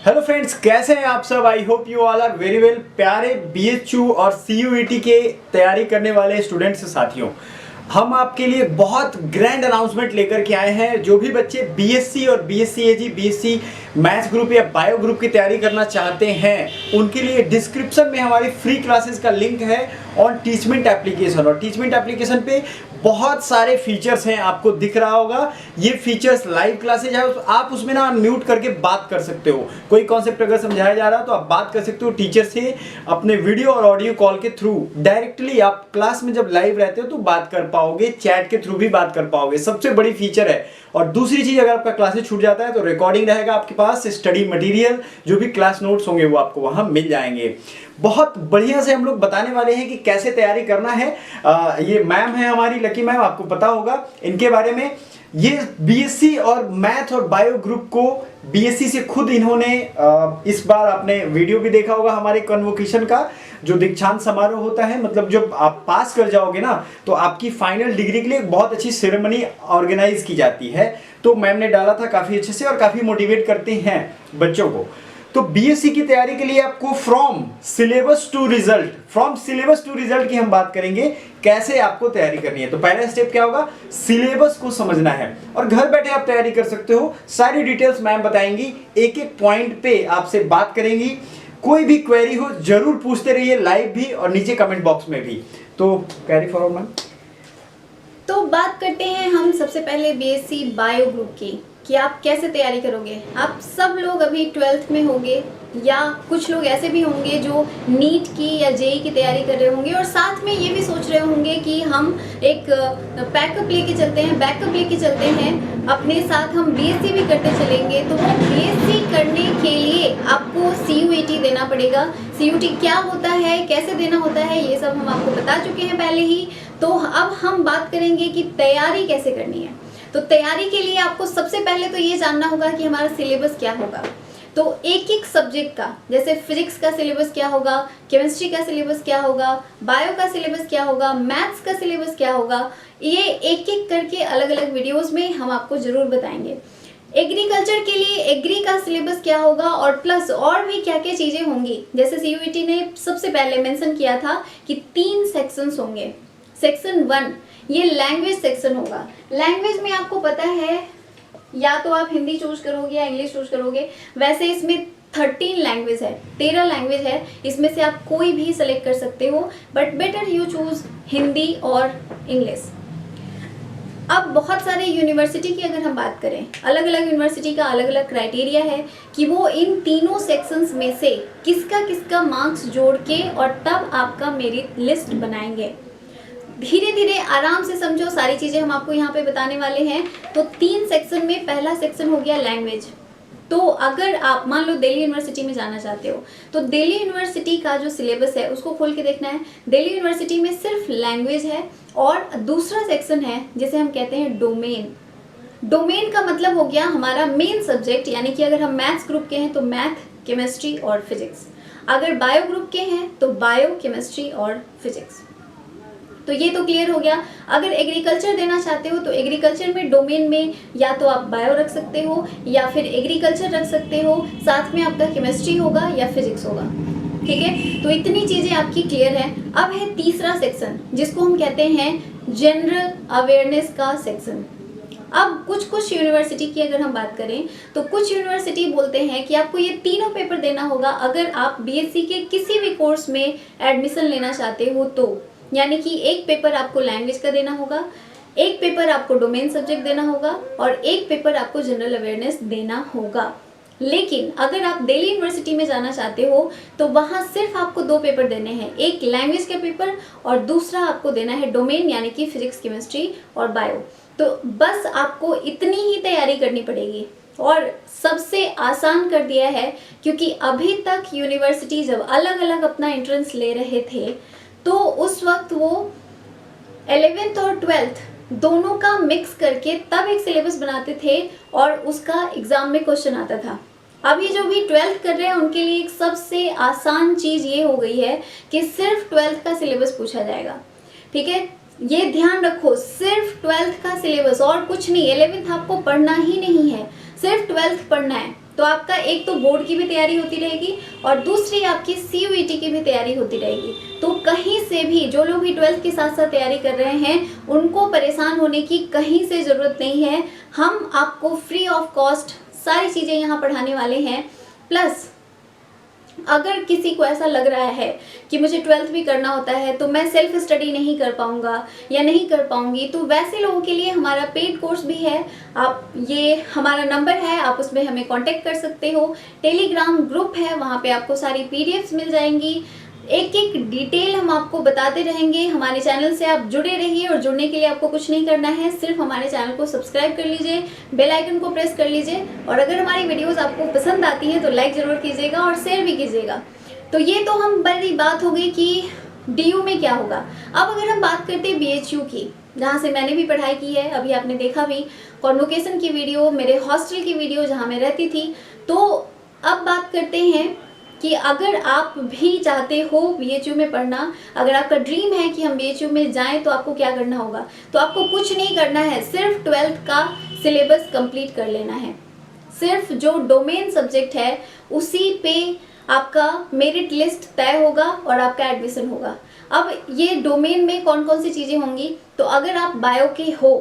Hello friends, कैसे हैं आप सब। I hope you all are very well. प्यारे बीएचयू और सीयूईटी के तैयारी करने वाले स्टूडेंट्स साथियों, हम आपके लिए बहुत ग्रैंड अनाउंसमेंट लेकर के आए हैं। जो भी बच्चे बीएससी और बीएससी एजी, बीएससी मैथ्स ग्रुप या बायो ग्रुप की तैयारी करना चाहते हैं, उनके लिए डिस्क्रिप्शन में हमारी फ्री क्लासेस का लिंक है ऑन टीचमेंट एप्लीकेशन। और टीचमेंट एप्लीकेशन पे बहुत सारे फीचर्स हैं, आपको दिख रहा होगा। ये फीचर्स लाइव क्लासेज है, आप उसमें ना म्यूट करके बात कर सकते हो। कोई कॉन्सेप्ट अगर समझाया जा रहा है तो आप बात कर सकते हो टीचर से अपने वीडियो और ऑडियो कॉल के थ्रू। डायरेक्टली आप क्लास में जब लाइव रहते हो तो बात कर पाओगे, चैट के थ्रू भी बात कर पाओगे, सबसे बड़ी फीचर है। और दूसरी चीज, अगर आपका क्लासेज छूट जाता है तो रिकॉर्डिंग रहेगा आपके पास, स्टडी मटेरियल जो भी क्लास नोट्स होंगे वो आपको वहां मिल जाएंगे। बहुत बढ़िया से हम लोग बताने वाले हैं कि कैसे तैयारी करना है। ये मैम है हमारी लकी मैम, आपको पता होगा इनके बारे में। ये बीएससी और मैथ और बायो ग्रुप को बीएससी से खुद इन्होंने इस बार आपने वीडियो भी देखा होगा हमारे कन्वोकेशन का, जो दीक्षांत समारोह होता है, मतलब जब आप पास कर जाओगे ना तो आपकी फाइनल डिग्री के लिए एक बहुत अच्छी सेरेमनी ऑर्गेनाइज की जाती है। तो मैम ने डाला था काफी अच्छे से और काफी मोटिवेट करते हैं बच्चों को। तो बीएससी की तैयारी के लिए आपको फ्रॉम सिलेबस टू रिजल्ट की हम बात करेंगे, कैसे आपको तैयारी करनी है। तो पहला स्टेप क्या होगा, सिलेबस को समझना है और घर बैठे आप तैयारी कर सकते हो। सारी डिटेल्स मैम बताएंगी, एक एक पॉइंट पे आपसे बात करेंगी। कोई भी क्वेरी हो जरूर पूछते रहिए, लाइव भी और नीचे कमेंट बॉक्स में भी। तो कैरी फॉरवर्ड मैम। तो बात करते हैं हम सबसे पहले बीएससी बायो ग्रुप की, कि आप कैसे तैयारी करोगे। आप सब लोग अभी 12th में होंगे, या कुछ लोग ऐसे भी होंगे जो नीट की या जेई की तैयारी कर रहे होंगे और साथ में ये भी सोच रहे होंगे कि हम एक बैकअप लेके चलते हैं, अपने साथ हम बीएससी भी करते चलेंगे। तो वो बीएससी करने के लिए आपको सीयूईटी देना पड़ेगा। सीयूईटी क्या होता है, कैसे देना होता है, ये सब हम आपको बता चुके हैं पहले ही। तो अब हम बात करेंगे कि तैयारी कैसे करनी है। तो तैयारी के लिए आपको सबसे पहले तो ये जानना होगा कि हमारा सिलेबस क्या होगा। तो एक एक सब्जेक्ट का, जैसे फिजिक्स का सिलेबस क्या होगा, केमिस्ट्री का सिलेबस क्या होगा, बायो का सिलेबस क्या होगा, मैथ्स का सिलेबस क्या होगा, ये एक एक करके अलग अलग वीडियोस में हम आपको जरूर बताएंगे। एग्रीकल्चर के लिए एग्री का सिलेबस क्या होगा और प्लस और भी क्या क्या चीज़ें होंगी। जैसे सीयूईटी ने सबसे पहले मेंशन किया था कि 3 सेक्शंस होंगे। सेक्शन 1 ये लैंग्वेज सेक्शन होगा। लैंग्वेज में आपको पता है, या तो आप हिंदी चूज करोगे या इंग्लिश चूज करोगे। वैसे इसमें 13 लैंग्वेज है, 13 लैंग्वेज है, इसमें से आप कोई भी सेलेक्ट कर सकते हो, but better you choose Hindi और इंग्लिश। अब बहुत सारे यूनिवर्सिटी की अगर हम बात करें, अलग अलग यूनिवर्सिटी का अलग अलग क्राइटेरिया है कि वो इन तीनों सेक्शंस में से किसका किसका मार्क्स जोड़ के और तब आपका मेरिट लिस्ट बनाएंगे। धीरे धीरे आराम से समझो, सारी चीज़ें हम आपको यहाँ पे बताने वाले हैं। तो 3 सेक्शन में पहला सेक्शन हो गया लैंग्वेज। तो अगर आप मान लो दिल्ली यूनिवर्सिटी में जाना चाहते हो तो दिल्ली यूनिवर्सिटी का जो सिलेबस है उसको खोल के देखना है। दिल्ली यूनिवर्सिटी में सिर्फ लैंग्वेज है और दूसरा सेक्शन है जिसे हम कहते हैं डोमेन। डोमेन का मतलब हो गया हमारा मेन सब्जेक्ट, यानी कि अगर हम मैथ्स ग्रुप के हैं तो मैथ, केमिस्ट्री और फिजिक्स। अगर बायो ग्रुप के हैं तो बायो, केमिस्ट्री और फिजिक्स। तो ये तो क्लियर हो गया। अगर एग्रीकल्चर देना चाहते हो तो एग्रीकल्चर में डोमेन में या तो आप बायो रख सकते हो या फिर एग्रीकल्चर रख सकते हो, साथ में आपका केमिस्ट्री होगा या फिजिक्स होगा। ठीक है, तो इतनी चीज़ें आपकी क्लियर है। अब है तीसरा सेक्शन जिसको हम कहते हैं जनरल अवेयरनेस का सेक्शन। अब कुछ यूनिवर्सिटी की अगर हम बात करें तो कुछ यूनिवर्सिटी बोलते हैं कि आपको ये तीनों पेपर देना होगा अगर आप बीएससी के किसी भी कोर्स में एडमिशन लेना चाहते हो तो। यानी कि एक पेपर आपको लैंग्वेज का देना होगा, एक पेपर आपको डोमेन सब्जेक्ट देना होगा और एक पेपर आपको जनरल अवेयरनेस देना होगा। लेकिन अगर आप दिल्ली यूनिवर्सिटी में जाना चाहते हो तो वहाँ सिर्फ आपको 2 पेपर देने हैं, एक लैंग्वेज का पेपर और दूसरा आपको देना है डोमेन, यानी कि फिजिक्स, केमिस्ट्री और बायो। तो बस आपको इतनी ही तैयारी करनी पड़ेगी और सबसे आसान कर दिया है, क्योंकि अभी तक यूनिवर्सिटी जब अलग अलग अपना एंट्रेंस ले रहे थे तो उस वक्त वो 11th और 12th दोनों का मिक्स करके तब एक सिलेबस बनाते थे और उसका एग्जाम में क्वेश्चन आता था। अभी जो भी 12th कर रहे हैं उनके लिए एक सबसे आसान चीज़ ये हो गई है कि सिर्फ 12th का सिलेबस पूछा जाएगा। ठीक है, ये ध्यान रखो, सिर्फ 12th का सिलेबस और कुछ नहीं। 11th आपको पढ़ना ही नहीं है, सिर्फ 12th पढ़ना है। तो आपका एक तो बोर्ड की भी तैयारी होती रहेगी और दूसरी आपकी CUET की भी तैयारी होती रहेगी। तो कहीं से भी जो लोग भी 12th के साथ साथ तैयारी कर रहे हैं उनको परेशान होने की कहीं से ज़रूरत नहीं है। हम आपको फ्री ऑफ कॉस्ट सारी चीज़ें यहाँ पढ़ाने वाले हैं। प्लस अगर किसी को ऐसा लग रहा है कि मुझे 12th भी करना होता है तो मैं सेल्फ स्टडी नहीं कर पाऊँगा या नहीं कर पाऊँगी, तो वैसे लोगों के लिए हमारा पेड कोर्स भी है। आप ये हमारा नंबर है, आप उसमें हमें कांटेक्ट कर सकते हो। टेलीग्राम ग्रुप है, वहाँ पे आपको सारी PDFs मिल जाएंगी। एक एक डिटेल हम आपको बताते रहेंगे। हमारे चैनल से आप जुड़े रहिए और जुड़ने के लिए आपको कुछ नहीं करना है, सिर्फ हमारे चैनल को सब्सक्राइब कर लीजिए, बेल आइकन को प्रेस कर लीजिए और अगर हमारी वीडियोस आपको पसंद आती हैं तो लाइक ज़रूर कीजिएगा और शेयर भी कीजिएगा। तो ये तो हम बड़ी बात हो गई कि DU में क्या होगा। अब अगर हम बात करते हैं BHU की, जहाँ से मैंने भी पढ़ाई की है, अभी आपने देखा भी कॉन्वोकेशन की वीडियो, मेरे हॉस्टल की वीडियो जहाँ मैं रहती थी। तो अब बात करते हैं कि अगर आप भी चाहते हो BHU में पढ़ना, अगर आपका ड्रीम है कि हम BHU में जाएं तो आपको क्या करना होगा। तो आपको कुछ नहीं करना है, सिर्फ 12th का सिलेबस कंप्लीट कर लेना है। सिर्फ जो डोमेन सब्जेक्ट है उसी पे आपका मेरिट लिस्ट तय होगा और आपका एडमिशन होगा। अब ये डोमेन में कौन कौन सी चीज़ें होंगी, तो अगर आप बायो के हो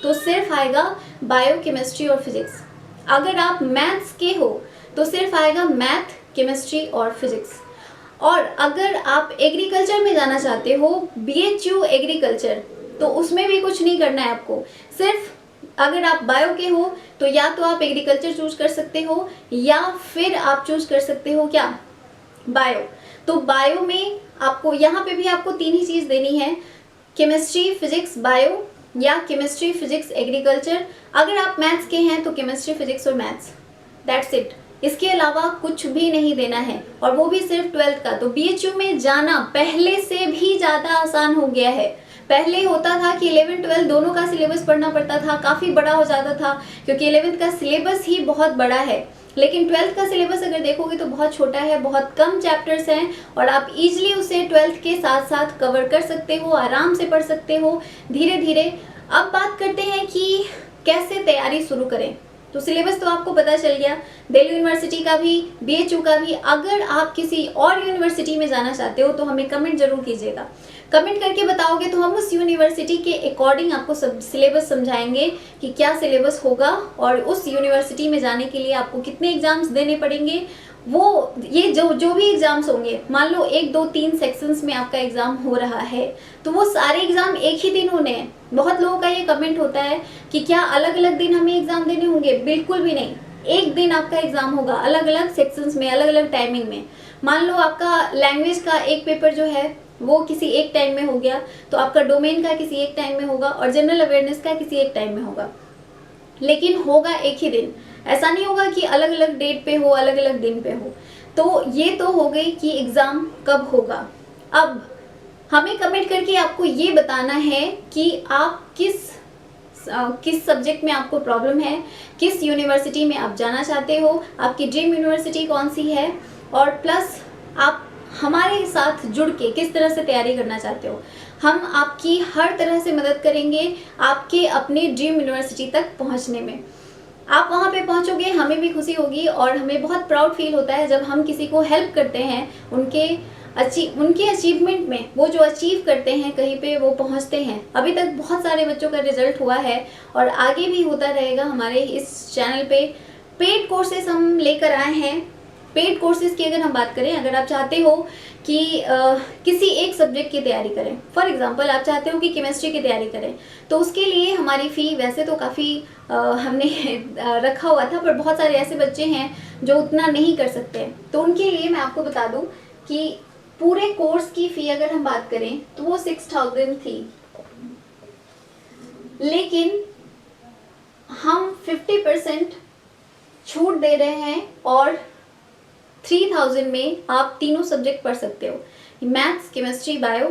तो सिर्फ आएगा बायो, केमिस्ट्री और फिजिक्स। अगर आप मैथ्स के हो तो सिर्फ आएगा मैथ, केमिस्ट्री और फिजिक्स। और अगर आप एग्रीकल्चर में जाना चाहते हो, BHU एग्रीकल्चर, तो उसमें भी कुछ नहीं करना है आपको। सिर्फ अगर आप बायो के हो तो या तो आप एग्रीकल्चर चूज कर सकते हो या फिर आप चूज कर सकते हो क्या, बायो। तो बायो में आपको यहाँ पे भी आपको 3 ही चीज़ देनी है, केमिस्ट्री, फिजिक्स, बायो या केमिस्ट्री, फिजिक्स, एग्रीकल्चर। अगर आप मैथ्स के हैं तो केमिस्ट्री, फिजिक्स और मैथ्स, दैट्स इट। इसके अलावा कुछ भी नहीं देना है और वो भी सिर्फ 12th का। तो BHU में जाना पहले से भी ज़्यादा आसान हो गया है। पहले होता था कि 11th 12th दोनों का सिलेबस पढ़ना पड़ता था, काफ़ी बड़ा हो जाता था क्योंकि 11th का सिलेबस ही बहुत बड़ा है। लेकिन 12th का सिलेबस अगर देखोगे तो बहुत छोटा है, बहुत कम चैप्टर्स हैं और आप इजीली उसे 12th के साथ साथ कवर कर सकते हो, आराम से पढ़ सकते हो धीरे धीरे। अब बात करते हैं कि कैसे तैयारी शुरू करें। तो सिलेबस तो आपको पता चल गया, दिल्ली यूनिवर्सिटी का भी, BHU का भी। अगर आप किसी और यूनिवर्सिटी में जाना चाहते हो तो हमें कमेंट जरूर कीजिएगा। कमेंट करके बताओगे तो हम उस यूनिवर्सिटी के अकॉर्डिंग आपको सब सिलेबस समझाएंगे कि क्या सिलेबस होगा और उस यूनिवर्सिटी में जाने के लिए आपको कितने एग्जाम्स देने पड़ेंगे। वो ये जो भी एग्जाम्स होंगे, मान लो 1 2 3 सेक्शंस में आपका एग्जाम हो रहा है तो वो सारे एग्जाम एक ही दिन होने हैं। बहुत लोगों का ये कमेंट होता है कि क्या अलग अलग दिन हमें एग्जाम देने होंगे। बिल्कुल भी नहीं, एक दिन आपका एग्जाम होगा, अलग अलग सेक्शंस में, अलग अलग टाइमिंग में। मान लो आपका लैंग्वेज का एक पेपर जो है वो किसी एक टाइम में हो गया तो आपका डोमेन का किसी एक टाइम में होगा और जनरल अवेयरनेस का किसी एक टाइम में होगा, लेकिन होगा एक ही दिन। ऐसा नहीं होगा कि अलग अलग डेट पे हो, अलग अलग दिन पे हो। तो ये तो हो गई कि एग्ज़ाम कब होगा। अब हमें कमेंट करके आपको ये बताना है कि आप किस सब्जेक्ट में आपको प्रॉब्लम है, किस यूनिवर्सिटी में आप जाना चाहते हो, आपकी ड्रीम यूनिवर्सिटी कौन सी है, और प्लस आप हमारे साथ जुड़ के किस तरह से तैयारी करना चाहते हो। हम आपकी हर तरह से मदद करेंगे आपके अपने ड्रीम यूनिवर्सिटी तक पहुंचने में। आप वहां पे पहुंचोगे, हमें भी खुशी होगी और हमें बहुत प्राउड फील होता है जब हम किसी को हेल्प करते हैं उनके अचीवमेंट में। वो जो अचीव करते हैं कहीं पे वो पहुंचते हैं। अभी तक बहुत सारे बच्चों का रिजल्ट हुआ है और आगे भी होता रहेगा। हमारे इस चैनल पे पेड कोर्सेज हम लेकर आए हैं। पेड कोर्सेज की अगर हम बात करें, अगर आप चाहते हो कि किसी एक सब्जेक्ट की तैयारी करें, फॉर एग्जांपल आप चाहते हो कि केमिस्ट्री की तैयारी करें, तो उसके लिए हमारी फ़ी वैसे तो काफ़ी हमने रखा हुआ था, पर बहुत सारे ऐसे बच्चे हैं जो उतना नहीं कर सकते। तो उनके लिए मैं आपको बता दूं कि पूरे कोर्स की फ़ी अगर हम बात करें तो वो 6000 थी, लेकिन हम 50% छूट दे रहे हैं और 3000 में आप तीनों सब्जेक्ट पढ़ सकते हो। मैथ्स, केमिस्ट्री, बायो,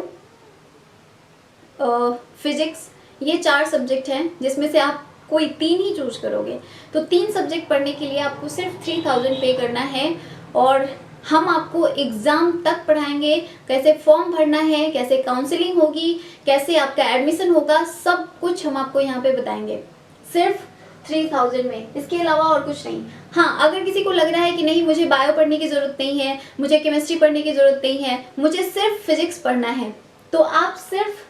फिजिक्स, ये 4 सब्जेक्ट हैं जिसमें से आप कोई 3 ही चूज करोगे। तो 3 सब्जेक्ट पढ़ने के लिए आपको सिर्फ 3000 पे करना है और हम आपको एग्ज़ाम तक पढ़ाएंगे। कैसे फॉर्म भरना है, कैसे काउंसलिंग होगी, कैसे आपका एडमिशन होगा, सब कुछ हम आपको यहाँ पे बताएंगे सिर्फ 3000 में। इसके अलावा और कुछ नहीं। हाँ, अगर किसी को लग रहा है कि नहीं मुझे बायो पढ़ने की ज़रूरत नहीं है, मुझे केमिस्ट्री पढ़ने की ज़रूरत नहीं है, मुझे सिर्फ फिजिक्स पढ़ना है, तो आप सिर्फ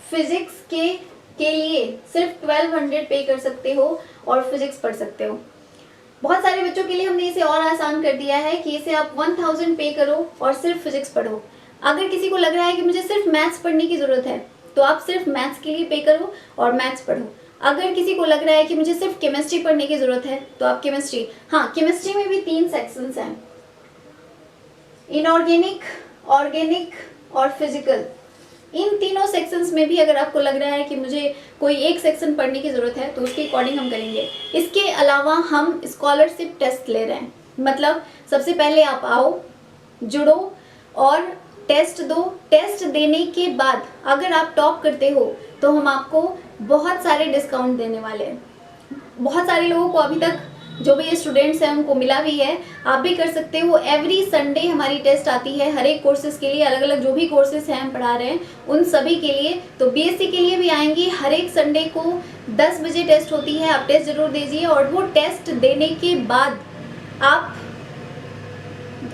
फिजिक्स के लिए सिर्फ 1200 पे कर सकते हो और फिजिक्स पढ़ सकते हो। बहुत सारे बच्चों के लिए हमने इसे और आसान कर दिया है कि इसे आप 1000 पे करो और सिर्फ फिजिक्स पढ़ो। अगर किसी को लग रहा है कि मुझे सिर्फ मैथ्स पढ़ने की ज़रूरत है, तो आप सिर्फ मैथ्स के लिए पे करो और मैथ्स पढ़ो। अगर किसी को लग रहा है कि मुझे सिर्फ केमिस्ट्री पढ़ने की ज़रूरत है, तो आप केमिस्ट्री, हाँ केमिस्ट्री में भी 3 सेक्शंस हैं, इनऑर्गेनिक, ऑर्गेनिक और फिजिकल। इन तीनों सेक्शंस में भी अगर आपको लग रहा है कि मुझे कोई एक सेक्शन पढ़ने की ज़रूरत है, तो उसके अकॉर्डिंग हम करेंगे। इसके अलावा हम स्कॉलरशिप टेस्ट ले रहे हैं, मतलब सबसे पहले आप आओ, जुड़ो और टेस्ट दो। टेस्ट देने के बाद अगर आप टॉप करते हो तो हम आपको बहुत सारे डिस्काउंट देने वाले हैं। बहुत सारे लोगों को अभी तक जो भी स्टूडेंट्स हैं उनको मिला भी है, आप भी कर सकते हो। एवरी संडे हमारी टेस्ट आती है हर एक कोर्सेज के लिए, अलग अलग जो भी कोर्सेज हैं हम पढ़ा रहे हैं उन सभी के लिए। तो बीएससी के लिए भी आएंगी, हर एक संडे को 10 बजे टेस्ट होती है, आप टेस्ट जरूर दीजिए। और वो टेस्ट देने के बाद आप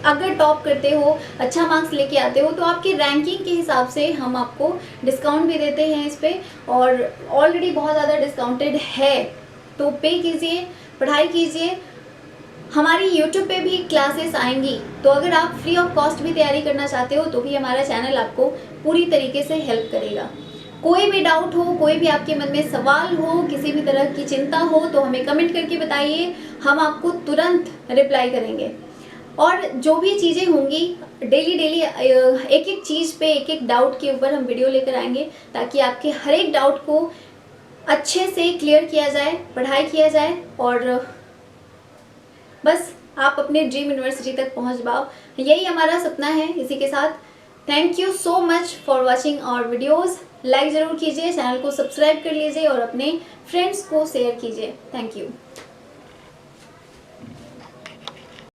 अगर टॉप करते हो, अच्छा मार्क्स लेके आते हो, तो आपकी रैंकिंग के हिसाब से हम आपको डिस्काउंट भी देते हैं इस पे, और ऑलरेडी बहुत ज़्यादा डिस्काउंटेड है। तो पे कीजिए, पढ़ाई कीजिए। हमारी यूट्यूब पे भी क्लासेस आएंगी, तो अगर आप फ्री ऑफ कॉस्ट भी तैयारी करना चाहते हो तो भी हमारा चैनल आपको पूरी तरीके से हेल्प करेगा। कोई भी डाउट हो, कोई भी आपके मन में सवाल हो, किसी भी तरह की चिंता हो, तो हमें कमेंट करके बताइए, हम आपको तुरंत रिप्लाई करेंगे। और जो भी चीज़ें होंगी डेली एक एक चीज़ पे, एक एक डाउट के ऊपर हम वीडियो लेकर आएंगे, ताकि आपके हर एक डाउट को अच्छे से क्लियर किया जाए, पढ़ाई किया जाए और बस आप अपने ड्रीम यूनिवर्सिटी तक पहुंच पाओ। यही हमारा सपना है। इसी के साथ thank you so much for watching our videos. Like ज़रूर कीजिए, चैनल को सब्सक्राइब कर लीजिए और अपने फ्रेंड्स को शेयर कीजिए। Thank you.